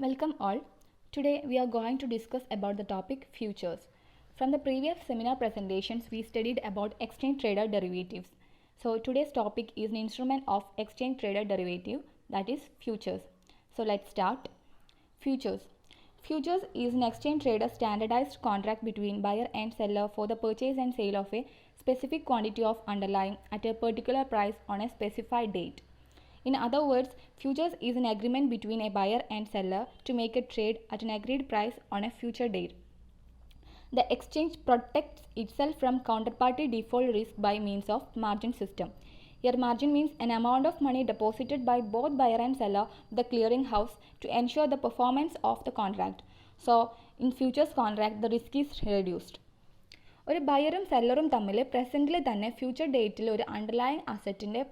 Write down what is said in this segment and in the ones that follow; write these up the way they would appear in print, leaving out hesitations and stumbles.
Welcome all. Today we are going to discuss about the topic futures. From the previous seminar presentations we studied about exchange traded derivatives. So today's topic is an instrument of exchange traded derivative, that is futures. So let's start. Futures. Futures is an exchange traded standardized contract between buyer and seller for the purchase and sale of a specific quantity of underlying at a particular price on a specified date. In other words, futures is an agreement between a buyer and seller to make a trade at an agreed price on a future date. The exchange protects itself from counterparty default risk by means of margin system. Here margin means an amount of money deposited by both buyer and seller the clearing house to ensure the performance of the contract. So in futures contract the risk is reduced. ഒരു ബയറും സെല്ലറും തമ്മിൽ പ്രസൻറ്റിൽ തന്നെ future ഡേറ്റിൽ ഒരു underlying അസറ്റിൻ്റെ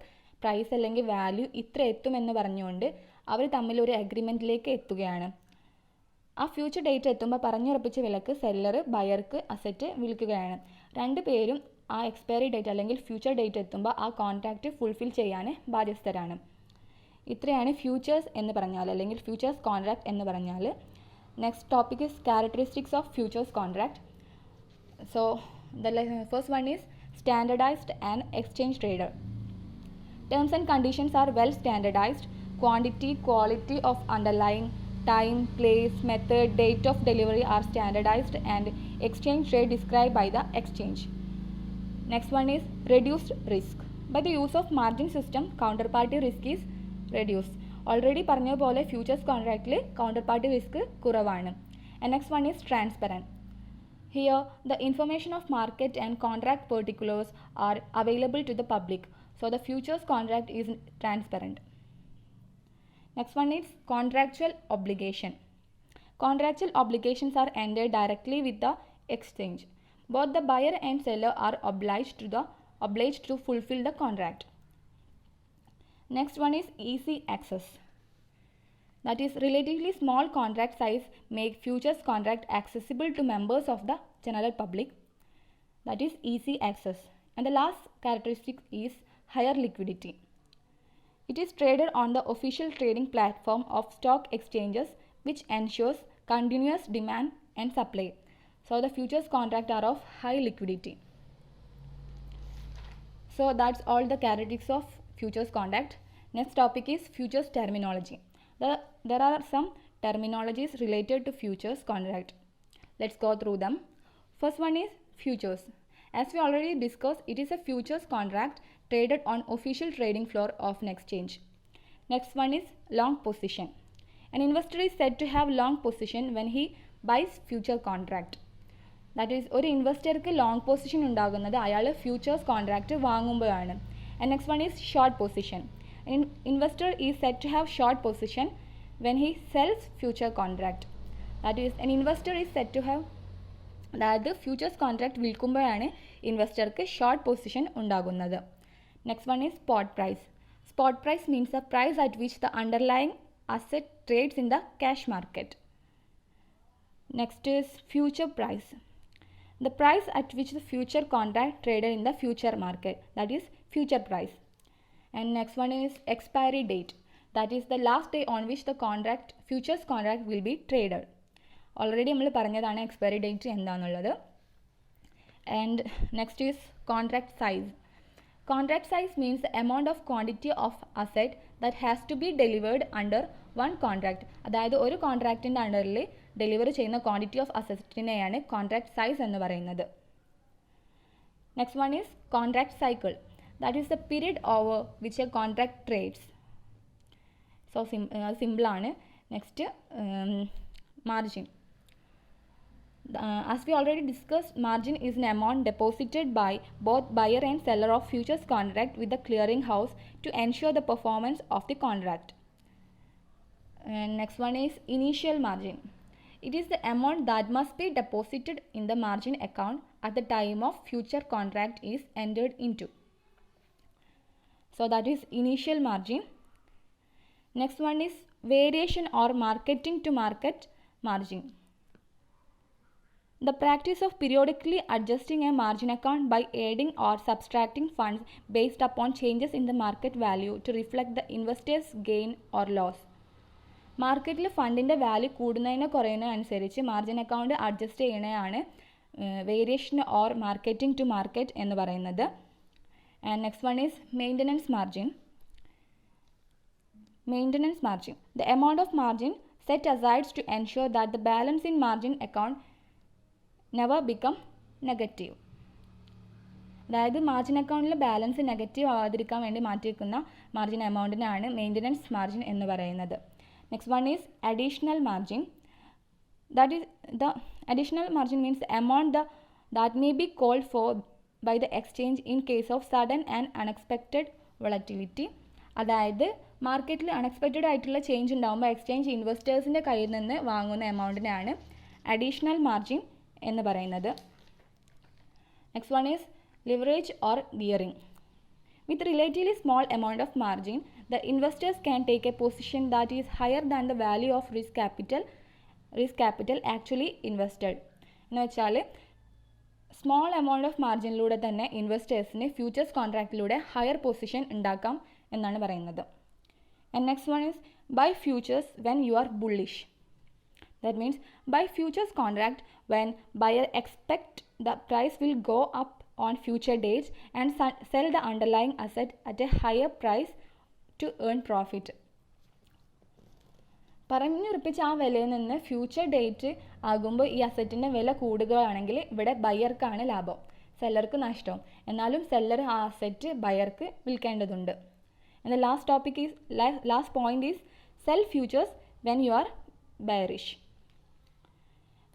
price അല്ലെങ്കിൽ value ഇത്ര എത്തുമെന്ന് പറഞ്ഞുകൊണ്ട് അവർ തമ്മിൽ ഒരു അഗ്രിമെൻറ്റിലേക്ക് എത്തുകയാണ്. ആ ഫ്യൂച്ചർ ഡേറ്റ് എത്തുമ്പോൾ പറഞ്ഞുറപ്പിച്ച വിലക്ക് സെല്ലർ ബയർക്ക് അസറ്റ് വിൽക്കുകയാണ്. രണ്ട് പേരും ആ എക്സ്പയറി ഡേറ്റ് അല്ലെങ്കിൽ ഫ്യൂച്ചർ ഡേറ്റ് എത്തുമ്പോൾ ആ കോൺട്രാക്റ്റ് ഫുൾഫിൽ ചെയ്യാൻ ബാധ്യസ്ഥരാണ്. ഇത്രയാണ് ഫ്യൂച്ചേഴ്സ് എന്ന് പറഞ്ഞാൽ അല്ലെങ്കിൽ ഫ്യൂച്ചേഴ്സ് കോൺട്രാക്റ്റ് എന്ന് പറഞ്ഞാൽ. Next topic is characteristics of futures contract. So the first one is standardized and exchange trader. Terms and conditions are well standardized. Quantity, quality of underlying, time, place, method, date of delivery are standardized and exchange rate described by the exchange. Next one is reduced risk. By the use of margin system, counterparty risk is reduced. Already പറഞ്ഞ പോലെ futures contractൽ counterparty risk കുറവാണ്. And next one is transparent. Here, the information of market and contract particulars are available to the public. So, the futures contract is transparent. Next one is contractual obligation. Contractual obligations are entered directly with the exchange. Both the buyer and seller are obliged to fulfill the contract. Next one is easy access. That is, relatively small contract size make futures contract accessible to members of the general public. That is easy access. And the last characteristic is higher liquidity. It is traded on the official trading platform of stock exchanges, which ensures continuous demand and supply. So the futures contract are of high liquidity. So that's all the characteristics of futures contract. Next topic is futures terminology. There are some terminologies related to futures contract. Let's go through them. First one is futures. As we already discussed, it is a futures contract traded on official trading floor of an exchange. Next one is long position. An investor is said to have long position when he buys future contract. That is, ഒരു ഇൻവെസ്റ്റർക്ക് long position ഉണ്ടാകുന്നത് അയാൾ futures contract വാങ്ങുമ്പോഴാണ്. And next one is short position. An investor is said to have short position when he sells future contract. That is, an investor is said to have, അതായത് futures contract വിൽക്കുമ്പോഴാണ് ഇൻവെസ്റ്റർക്ക് short position ഉണ്ടാകുന്നത്. Next one is spot price. Spot price means the price at which the underlying asset trades in the cash market. Next is future price. The price at which the future contract traded in the future market, that is future price. And next one is expiry date. That is the last day on which the futures contract will be traded. Already നമ്മൾ പറഞ്ഞതാണ് expiry date എന്താണെന്നുള്ളത്. And next is contract size. Contract size means the amount of quantity of asset that has to be delivered under one contract. അതായത് ഒരു കോൺട്രാക്റ്റിൻ്റെ അണ്ടറിൽ deliver ചെയ്യുന്ന quantity of അസറ്റിനെയാണ് contract size എന്ന് പറയുന്നത്. Next one is contract cycle. That is the period over which a contract trades. So സിമ്പിളാണ്. Next margin. As we already discussed, margin is an amount deposited by both buyer and seller of futures contract with the clearing house to ensure the performance of the contract. And next one is initial margin. It is the amount that must be deposited in the margin account at the time of future contract is entered into. So that is initial margin. Next one is variation or marketing to market margin. The practice of periodically adjusting a margin account by adding or subtracting funds based upon changes in the market value to reflect the investor's gain or loss. മാർക്കറ്റിൽ ഫണ്ടിൻ്റെ value കൂടുന്നതിനോ കുറയുന്നതിനോ അനുസരിച്ച് margin account adjust ചെയ്യണതാണ് variation or marketing to market എന്ന് പറയുന്നത്. And next one is maintenance margin. Maintenance margin. The amount of margin set aside to ensure that the balance in margin account never become negative. അതായത് margin അക്കൗണ്ടിലെ balance negative ആവാതിരിക്കാൻ വേണ്ടി മാറ്റിവെക്കുന്ന margin എമൗണ്ടിനാണ് maintenance margin എന്ന് പറയുന്നത്. Next one is additional margin. That is the additional margin means the amount that may be called for by the exchange in case of sudden and unexpected volatility. അതായത് മാർക്കറ്റിൽ unexpected ആയിട്ടുള്ള change ഉണ്ടാകുമ്പോൾ exchange ഇൻവെസ്റ്റേഴ്സിൻ്റെ കയ്യിൽ നിന്ന് വാങ്ങുന്ന എമൗണ്ടിനാണ് additional margin എന്ന് പറയുന്നത്. Next one is leverage or gearing. With relatively small amount of margin the investors can take A position that is higher than the value of risk capital actually invested. എന്ന് വെച്ചാൽ small amount of മാർജിനിലൂടെ തന്നെ ഇൻവെസ്റ്റേഴ്സിന് futures കോൺട്രാക്റ്റിലൂടെ higher position ഉണ്ടാക്കാം എന്നാണ് പറയുന്നത്. And next one is buy futures when you are bullish. That means buy futures contract when buyer expect the price will go up on future dates and sell the underlying asset at a higher price to earn profit. പറഞ്ഞുറപ്പിച്ച ആ വിലയിൽ നിന്ന് future date ആകുമ്പോൾ ഈ അസറ്റിൻ്റെ വില കൂടുകയാണെങ്കിൽ ഇവിടെ ബയർക്കാണ് ലാഭം, സെല്ലർക്ക് നഷ്ടം. എന്നാലും സെല്ലർ ആ asset ബയർക്ക് വിൽക്കേണ്ടതുണ്ട്. And the last point is sell futures when you are bearish.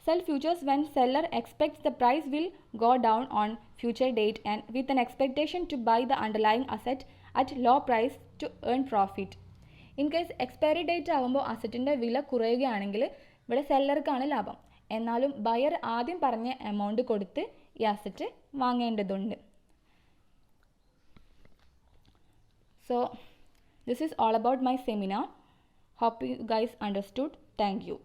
Sell futures when seller expects the price will go down on future date and with an expectation to buy the underlying asset at low price to earn profit. In case expiry date ആകുമ്പോൾ അസറ്റിൻ്റെ വില കുറയുകയാണെങ്കിൽ ഇവിടെ സെല്ലർക്കാണ് ലാഭം. എന്നാലും buyer ആദ്യം പറഞ്ഞ amount കൊടുത്ത് ഈ asset വാങ്ങേണ്ടതുണ്ട്. So this is all about my seminar. Hope you guys understood. Thank you.